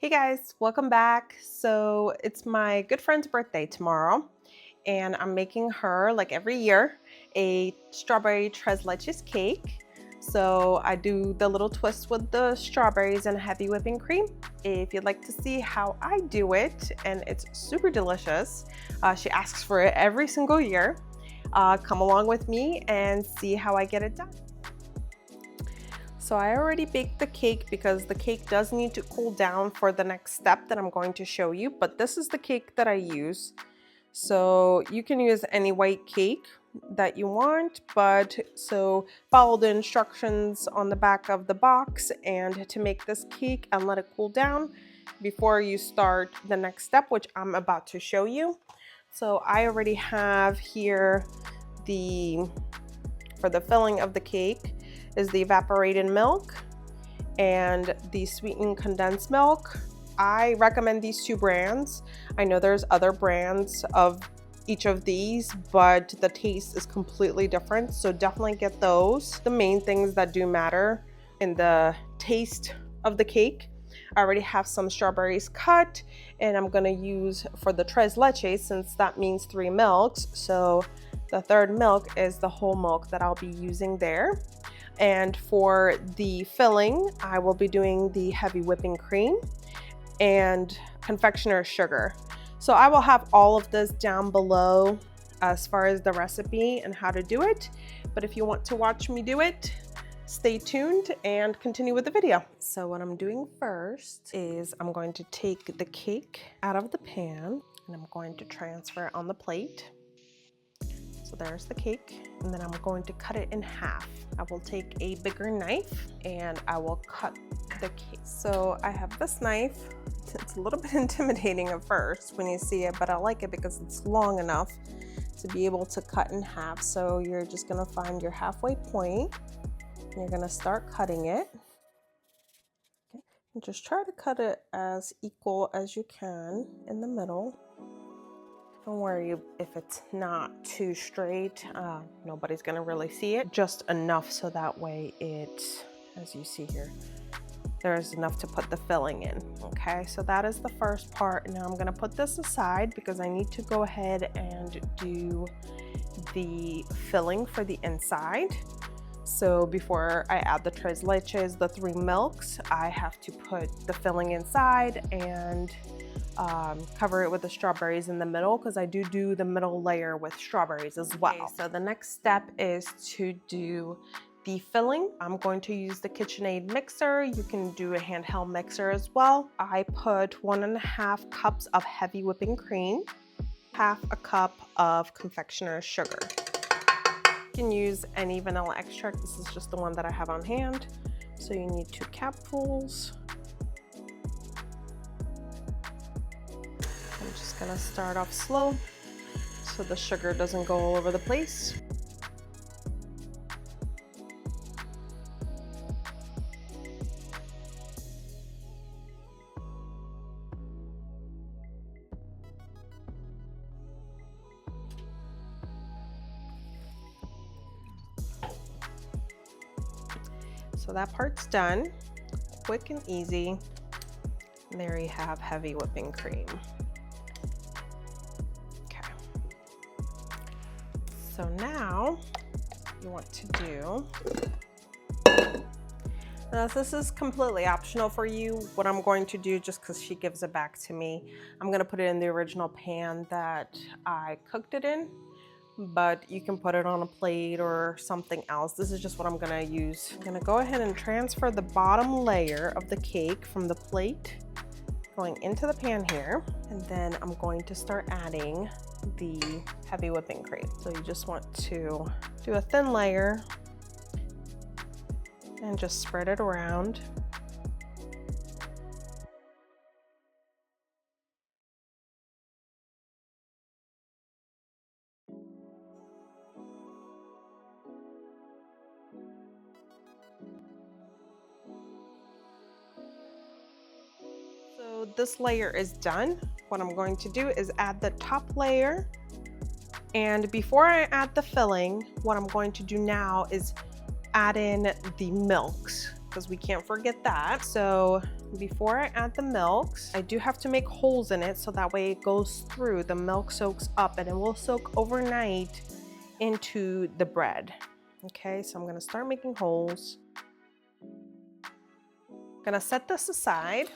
Hey guys, welcome back. So it's my good friend's birthday tomorrow, and I'm making her, like every year, a strawberry tres leches cake. So I do the little twist with the strawberries and heavy whipping cream. If you'd like to see how I do it, and it's super delicious, she asks for it every single year. Come along with me and see how I get it done. So I already baked the cake because the cake does need to cool down for the next step that I'm going to show you, but this is the cake that I use. So you can use any white cake that you want, but so follow the instructions on the back of the box and to make this cake and let it cool down before you start the next step, which I'm about to show you. So I already have here for the filling of the cake is the evaporated milk and the sweetened condensed milk. I recommend these two brands. I know there's other brands of each of these, but the taste is completely different, so definitely get those. The main things that do matter in the taste of the cake. I already have some strawberries cut, and I'm gonna use for the tres leches, since that means 3 milks, so the third milk is the whole milk that I'll be using there. And for the filling, I will be doing the heavy whipping cream and confectioner's sugar. So I will have all of this down below as far as the recipe and how to do it. But if you want to watch me do it, stay tuned and continue with the video. So what I'm doing first is I'm going to take the cake out of the pan and I'm going to transfer it on the plate. So there's the cake, and then I'm going to cut it in half. I will take a bigger knife and I will cut the cake. So I have this knife. It's a little bit intimidating at first when you see it, but I like it because it's long enough to be able to cut in half. So you're just gonna find your halfway point and you're gonna start cutting it. Okay. And just try to cut it as equal as you can in the middle. Don't worry if it's not too straight, nobody's gonna really see it. Just enough so that way it, as you see here, there's enough to put the filling in, okay? So that is the first part. Now I'm gonna put this aside because I need to go ahead and do the filling for the inside. So before I add the tres leches, the 3 milks, I have to put the filling inside and cover it with the strawberries in the middle, because I do the middle layer with strawberries as well. Okay, so the next step is to do the filling. I'm going to use the KitchenAid mixer. You can do a handheld mixer as well. I put 1.5 cups of heavy whipping cream, 1/2 cup of confectioner's sugar. You can use any vanilla extract. This is just the one that I have on hand. So you need 2 capfuls. I'm just gonna start off slow so the sugar doesn't go all over the place. So that part's done, quick and easy. And there you have heavy whipping cream. Okay. So now you want to do, now this is completely optional for you. What I'm going to do, just because she gives it back to me, I'm gonna put it in the original pan that I cooked it in, but you can put it on a plate or something else. This is just what I'm gonna use. I'm gonna go ahead and transfer the bottom layer of the cake from the plate going into the pan here, and then I'm going to start adding the heavy whipping cream. So you just want to do a thin layer and just spread it around. So this layer is done. What I'm going to do is add the top layer. And before I add the filling, what I'm going to do now is add in the milks, because we can't forget that. So before I add the milks, I do have to make holes in it so that way it goes through, the milk soaks up, and it will soak overnight into the bread. Okay, so I'm gonna start making holes. I'm gonna set this aside,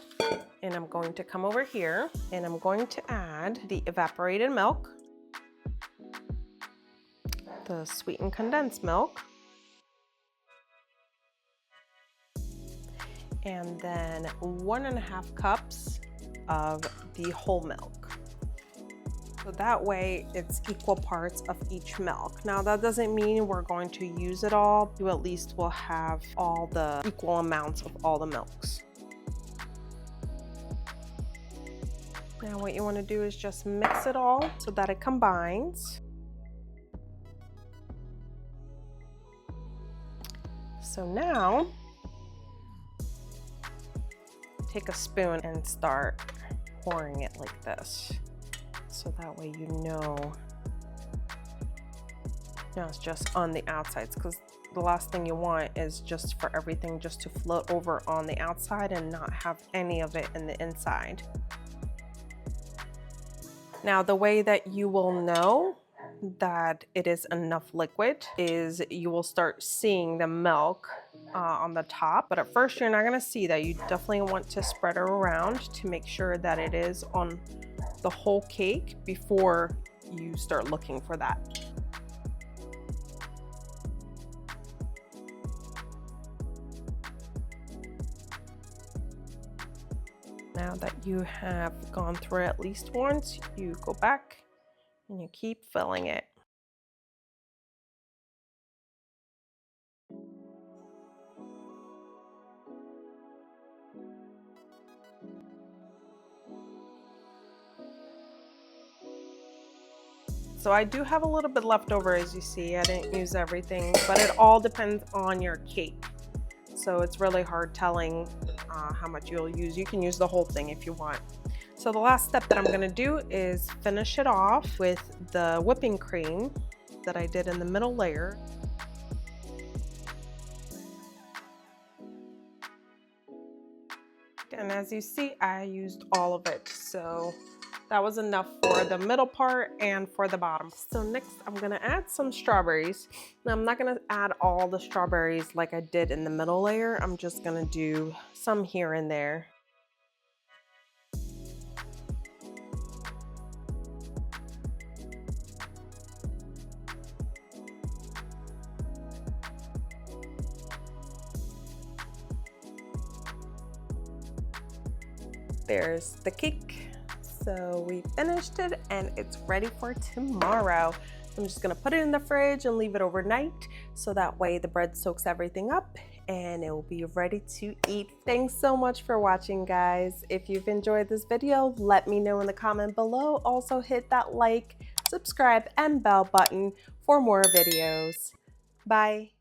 and I'm going to come over here and I'm going to add the evaporated milk, the sweetened condensed milk, and then 1.5 cups of the whole milk. So that way it's equal parts of each milk. Now that doesn't mean we're going to use it all. You at least will have all the equal amounts of all the milks. Now what you want to do is just mix it all so that it combines. So now take a spoon and start pouring it like this. So that way you know now it's just on the outsides, because the last thing you want is just for everything just to float over on the outside and not have any of it in the inside. Now the way that you will know that it is enough liquid is you will start seeing the milk on the top, but at first you're not going to see that. You definitely want to spread it around to make sure that it is on the whole cake before you start looking for that. Now that you have gone through it at least once, you go back and you keep filling it. So I do have a little bit left over, as you see. I didn't use everything, but it all depends on your cake. So it's really hard telling how much you'll use. You can use the whole thing if you want. So the last step that I'm gonna do is finish it off with the whipping cream that I did in the middle layer. And as you see, I used all of it. So that was enough for the middle part and for the bottom. So next I'm gonna add some strawberries. Now I'm not gonna add all the strawberries like I did in the middle layer. I'm just gonna do some here and there. There's the cake. So we finished it and it's ready for tomorrow. I'm just gonna put it in the fridge and leave it overnight so that way the bread soaks everything up and it will be ready to eat. Thanks so much for watching, guys. If you've enjoyed this video, let me know in the comment below. Also hit that like, subscribe, and bell button for more videos. Bye.